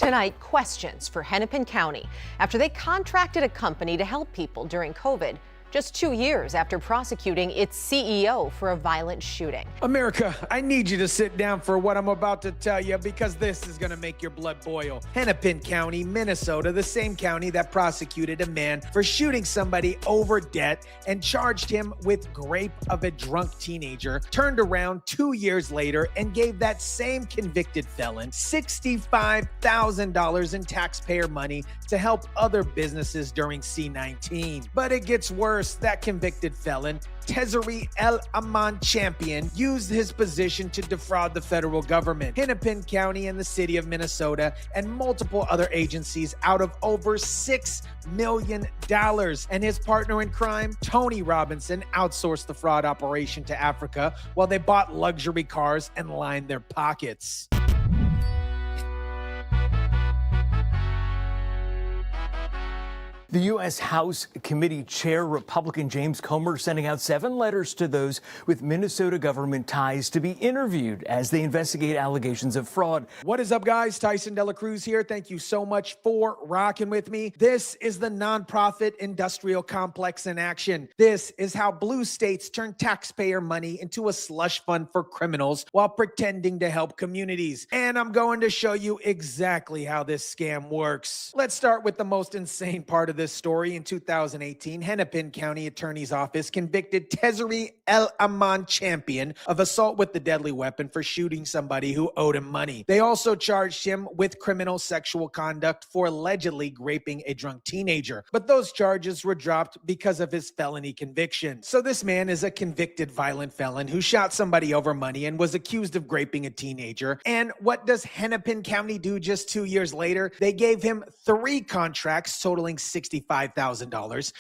Tonight, questions for Hennepin County after they contracted a company to help people during COVID. Just 2 years after prosecuting its CEO for a violent shooting. America, I need you to sit down for what I'm about to tell you because this is going to make your blood boil. Hennepin County, Minnesota, the same county that prosecuted a man for shooting somebody over debt and charged him with rape of a drunk teenager, turned around 2 years later and gave that same convicted felon $65,000 in taxpayer money to help other businesses during C-19. But it gets worse. That convicted felon, Tezzaree El-Amin Champion, used his position to defraud the federal government, Hennepin County and the city of Minnesota, and multiple other agencies out of over $6 million. And his partner in crime, Tony Robinson, outsourced the fraud operation to Africa while they bought luxury cars and lined their pockets. The U.S. House Committee Chair, Republican James Comer, sending out 7 letters to those with Minnesota government ties to be interviewed as they investigate allegations of fraud. What is up, guys? Tyson DeLaCruz here. Thank you so much for rocking with me. This is the nonprofit industrial complex in action. This is how blue states turn taxpayer money into a slush fund for criminals while pretending to help communities. And I'm going to show you exactly how this scam works. Let's start with the most insane part of this story. In 2018, Hennepin County Attorney's Office convicted Tezzaree El-Amin Champion of assault with the deadly weapon for shooting somebody who owed him money. They also charged him with criminal sexual conduct for allegedly raping a drunk teenager. But those charges were dropped because of his felony conviction. So this man is a convicted violent felon who shot somebody over money and was accused of raping a teenager. And what does Hennepin County do just 2 years later? They gave him 3 contracts totaling $65,000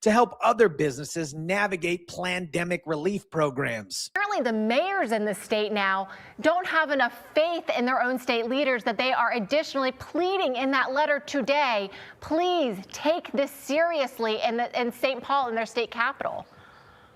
to help other businesses navigate pandemic relief programs. Apparently, the mayors in the state now don't have enough faith in their own state leaders that they are additionally pleading in that letter today, please take this seriously in St. Paul, in their state capital.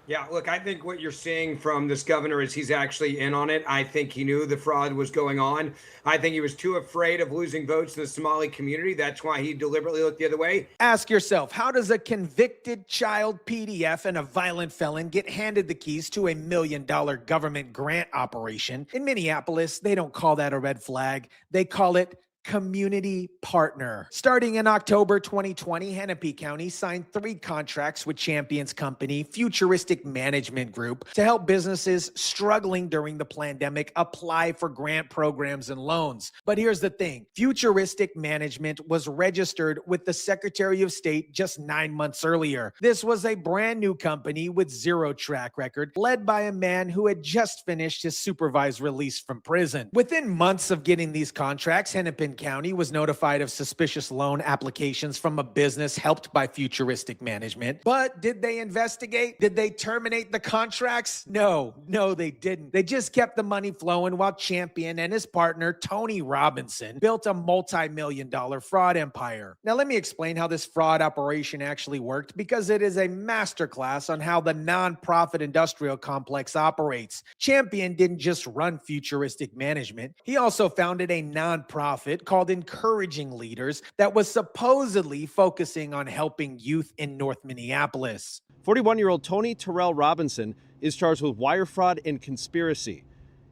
Yeah, look, I think what you're seeing from this governor is he's actually in on it. I think he knew the fraud was going on. I think he was too afraid of losing votes in the Somali community. That's why he deliberately looked the other way. Ask yourself, how does a convicted child PDF and a violent felon get handed the keys to $1 million government grant operation? In Minneapolis, they don't call that a red flag. They call it community partner. Starting in October 2020, Hennepin County signed 3 contracts with Champion's company, Futuristic Management Group, to help businesses struggling during the pandemic apply for grant programs and loans. But here's the thing. Futuristic Management was registered with the Secretary of State just 9 months earlier. This was a brand new company with 0 track record, led by a man who had just finished his supervised release from prison. Within months of getting these contracts, Hennepin County was notified of suspicious loan applications from a business helped by Futuristic Management. But did they investigate? Did they terminate the contracts? No, they didn't. They just kept the money flowing while Champion and his partner, Tony Robinson, built a multi-million-dollar fraud empire. Now, let me explain how this fraud operation actually worked, because it is a masterclass on how the nonprofit industrial complex operates. Champion didn't just run Futuristic Management. He also founded a nonprofit called Encouraging Leaders that was supposedly focusing on helping youth in North Minneapolis. 41-year-old Tony Terrell Robinson is charged with wire fraud and conspiracy.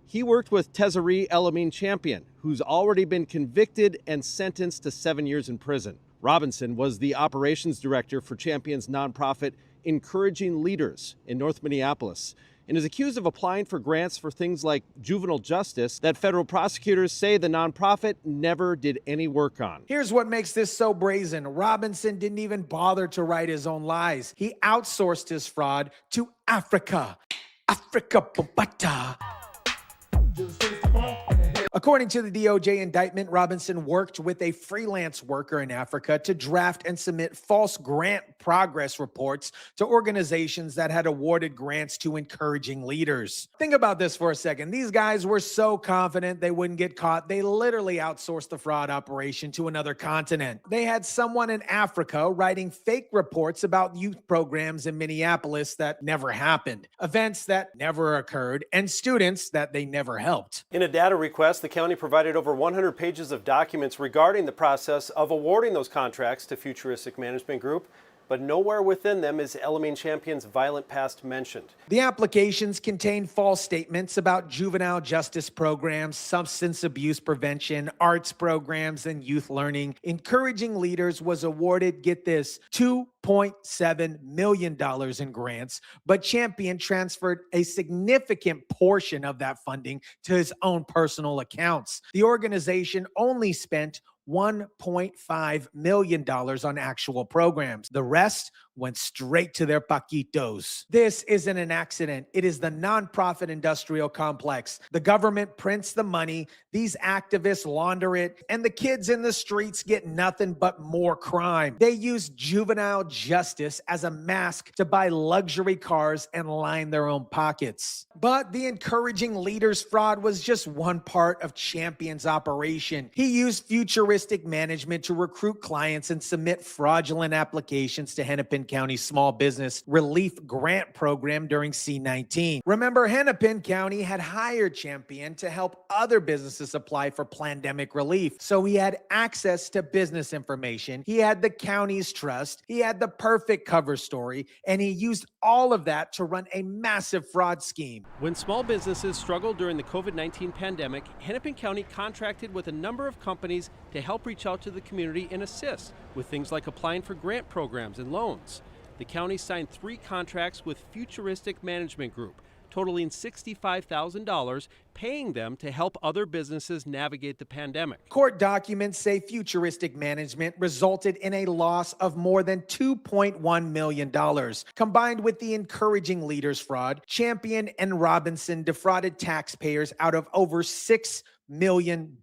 He worked with Tezzaree El-Amin Champion, who's already been convicted and sentenced to 7 years in prison. Robinson was the operations director for Champion's nonprofit Encouraging Leaders in North Minneapolis, and is accused of applying for grants for things like juvenile justice that federal prosecutors say the nonprofit never did any work on. Here's what makes this so brazen. Robinson didn't even bother to write his own lies. He outsourced his fraud to Africa. Africa, Bobata. According to the DOJ indictment, Robinson worked with a freelance worker in Africa to draft and submit false grant progress reports to organizations that had awarded grants to Encouraging Leaders. Think about this for a second. These guys were so confident they wouldn't get caught, they literally outsourced the fraud operation to another continent. They had someone in Africa writing fake reports about youth programs in Minneapolis that never happened, events that never occurred, and students that they never helped. In a data request, the county provided over 100 pages of documents regarding the process of awarding those contracts to Futuristic Management Group, but nowhere within them is El-Amin Champion's violent past mentioned. The applications contain false statements about juvenile justice programs, substance abuse prevention, arts programs, and youth learning. Encouraging Leaders was awarded, get this, $2.7 million in grants, but Champion transferred a significant portion of that funding to his own personal accounts. The organization only spent $1.5 million on actual programs. The rest went straight to their paquitos. This isn't an accident. It is the nonprofit industrial complex. The government prints the money, these activists launder it, and the kids in the streets get nothing but more crime. They use juvenile justice as a mask to buy luxury cars and line their own pockets. But the Encouraging Leaders fraud was just one part of Champion's operation. He used futuristic management to recruit clients and submit fraudulent applications to Hennepin County Small Business Relief Grant Program during C-19. Remember, Hennepin County had hired Champion to help other businesses apply for pandemic relief. So he had access to business information. He had the county's trust. He had the perfect cover story, and he used all of that to run a massive fraud scheme. When small businesses struggled during the COVID-19 pandemic, Hennepin County contracted with a number of companies to help reach out to the community and assist with things like applying for grant programs and loans. The county signed 3 contracts with Futuristic Management Group, totaling $65,000, paying them to help other businesses navigate the pandemic. Court documents say Futuristic Management resulted in a loss of more than $2.1 million. Combined with the Encouraging Leaders fraud, Champion and Robinson defrauded taxpayers out of over $6 million.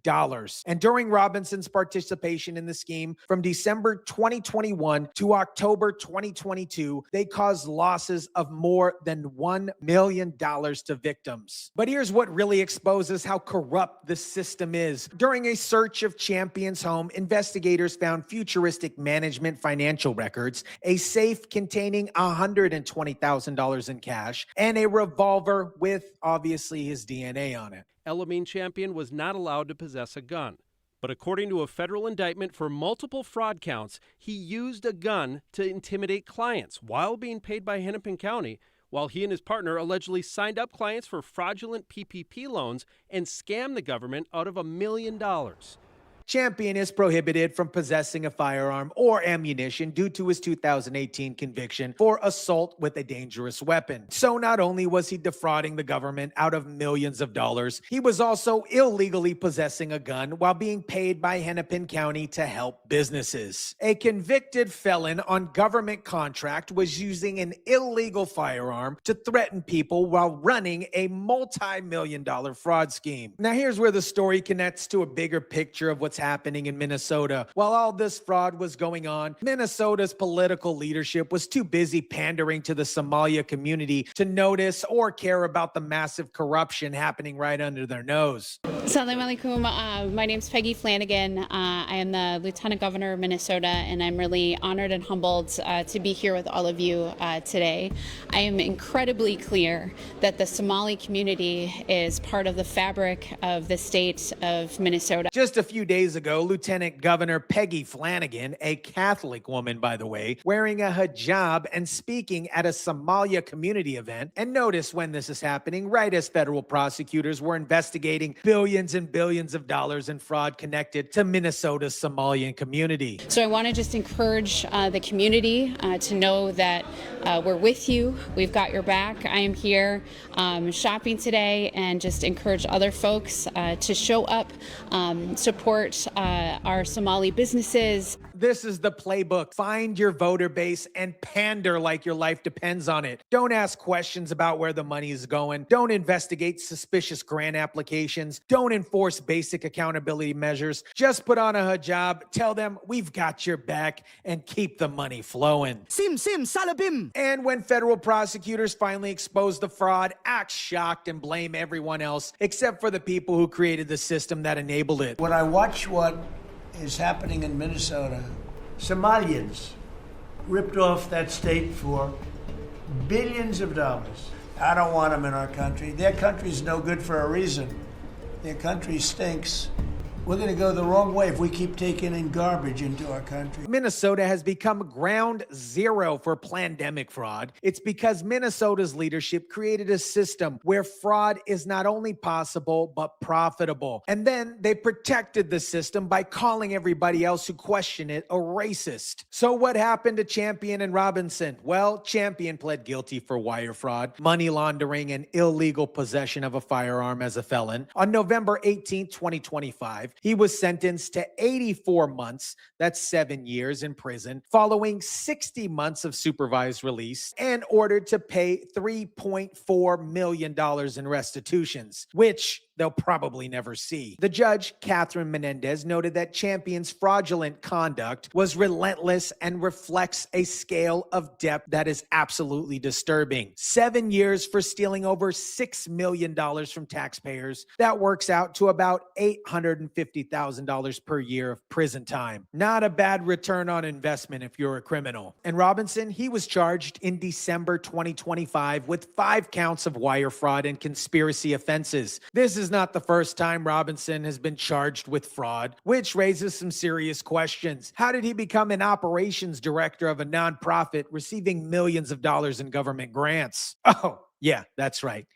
And during Robinson's participation in the scheme from December 2021 to October 2022, they caused losses of more than $1 million to victims. But here's what really exposes how corrupt the system is. During a search of Champion's home, investigators found Futuristic Management financial records, a safe containing $120,000 in cash, and a revolver with obviously his DNA on it. El-Amin Champion was not allowed to possess a gun. But according to a federal indictment for multiple fraud counts, he used a gun to intimidate clients while being paid by Hennepin County, while he and his partner allegedly signed up clients for fraudulent PPP loans and scammed the government out of $1 million. Champion is prohibited from possessing a firearm or ammunition due to his 2018 conviction for assault with a dangerous weapon. So not only was he defrauding the government out of millions of dollars, he was also illegally possessing a gun while being paid by Hennepin County to help businesses. A convicted felon on government contract was using an illegal firearm to threaten people while running a multi-million-dollar fraud scheme. Now here's where the story connects to a bigger picture of what's happening in Minnesota. While all this fraud was going on, Minnesota's political leadership was too busy pandering to the Somalia community to notice or care about the massive corruption happening right under their nose. Assalamu alaikum. My name's Peggy Flanagan. I am the Lieutenant Governor of Minnesota, and I'm really honored and humbled to be here with all of you today. I am incredibly clear that the Somali community is part of the fabric of the state of Minnesota. Just a few days ago, Lieutenant Governor Peggy Flanagan, a Catholic woman, by the way, wearing a hijab and speaking at a Somalia community event. And notice when this is happening, right as federal prosecutors were investigating billions and billions of dollars in fraud connected to Minnesota's Somalian community. So I want to just encourage the community to know that we're with you. We've got your back. I am here shopping today, and just encourage other folks to show up, support our Somali businesses. This is the playbook. Find your voter base and pander like your life depends on it. Don't ask questions about where the money is going. Don't investigate suspicious grant applications. Don't enforce basic accountability measures. Just put on a hijab, tell them we've got your back, and keep the money flowing. Sim, salabim. And when federal prosecutors finally expose the fraud, act shocked and blame everyone else except for the people who created the system that enabled it. When I watch what is happening in Minnesota, Somalians ripped off that state for billions of dollars. I don't want them in our country. Their country's no good for a reason. their country stinks. We're going to go the wrong way if we keep taking in garbage into our country. Minnesota has become ground zero for pandemic fraud. It's because Minnesota's leadership created a system where fraud is not only possible, but profitable. And then they protected the system by calling everybody else who questioned it a racist. So what happened to Champion and Robinson? Well, Champion pled guilty for wire fraud, money laundering, and illegal possession of a firearm as a felon. On November 18, 2025, he was sentenced to 84 months, that's 7 years in prison, following 60 months of supervised release, and ordered to pay $3.4 million in restitutions, which they'll probably never see. The judge, Catherine Menendez, noted that Champion's fraudulent conduct was relentless and reflects a scale of depth that is absolutely disturbing. 7 years for stealing over $6 million from taxpayers. That works out to about $850,000 per year of prison time. Not a bad return on investment if you're a criminal. And Robinson, he was charged in December 2025 with 5 counts of wire fraud and conspiracy offenses. This is not the first time Robinson has been charged with fraud, which raises some serious questions. How did he become an operations director of a nonprofit receiving millions of dollars in government grants? Oh, yeah, that's right.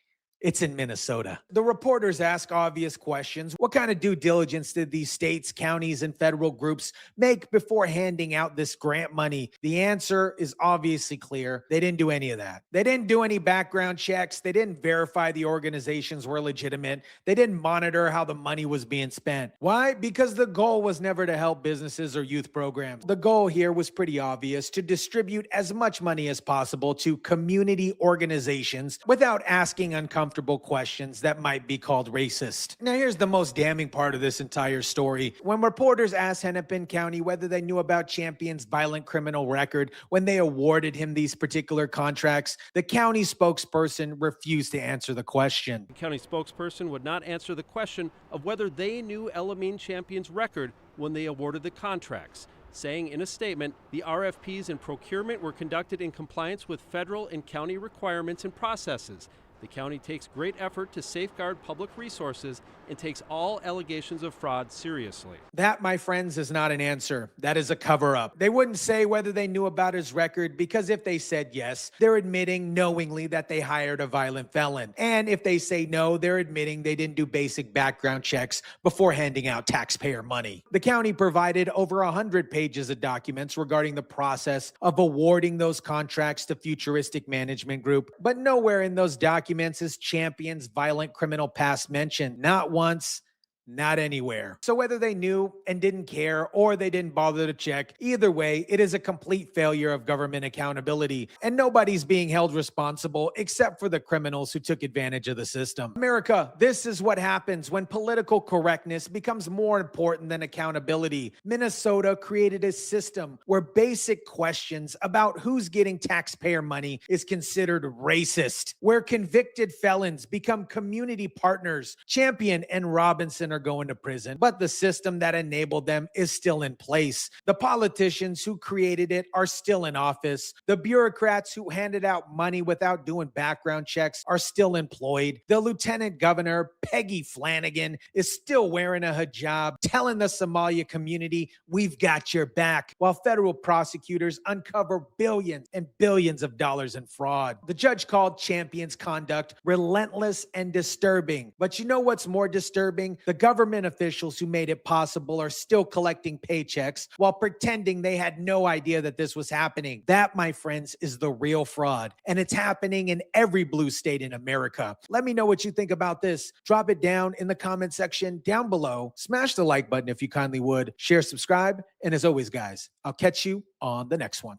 It's in Minnesota. The reporters ask obvious questions. What kind of due diligence did these states, counties, and federal groups make before handing out this grant money? The answer is obviously clear. They didn't do any of that. They didn't do any background checks. They didn't verify the organizations were legitimate. They didn't monitor how the money was being spent. Why? Because the goal was never to help businesses or youth programs. The goal here was pretty obvious: to distribute as much money as possible to community organizations without asking uncomfortable questions that might be called racist. Now, here's the most damning part of this entire story. When reporters asked Hennepin County whether they knew about Champion's violent criminal record when they awarded him these particular contracts, the county spokesperson refused to answer the question. The county spokesperson would not answer the question of whether they knew El-Amin Champion's record when they awarded the contracts, saying in a statement, the RFPs and procurement were conducted in compliance with federal and county requirements and processes. The county takes great effort to safeguard public resources and takes all allegations of fraud seriously. That, my friends, is not an answer. That is a cover-up. They wouldn't say whether they knew about his record, because if they said yes, they're admitting knowingly that they hired a violent felon. And if they say no, they're admitting they didn't do basic background checks before handing out taxpayer money. The county provided over 100 pages of documents regarding the process of awarding those contracts to Futuristic Management Group, but nowhere in those documents is Champion's violent criminal past mentioned. Not once, not anywhere. So whether they knew and didn't care, or they didn't bother to check, either way, it is a complete failure of government accountability, and nobody's being held responsible except for the criminals who took advantage of the system. America, this is what happens when political correctness becomes more important than accountability. Minnesota created a system where basic questions about who's getting taxpayer money is considered racist, where convicted felons become community partners. Champion and Robinson are going to prison, but the system that enabled them is still in place. The politicians who created it are still in office. The bureaucrats who handed out money without doing background checks are still employed. The Lieutenant Governor, Peggy Flanagan, is still wearing a hijab, telling the Somalia community, "We've got your back," while federal prosecutors uncover billions and billions of dollars in fraud. The judge called Champion's conduct relentless and disturbing. But you know what's more disturbing? The government officials who made it possible are still collecting paychecks while pretending they had no idea that this was happening. That, my friends, is the real fraud. And it's happening in every blue state in America. Let me know what you think about this. Drop it down in the comment section down below. Smash the like button if you kindly would. Share, subscribe. And as always, guys, I'll catch you on the next one.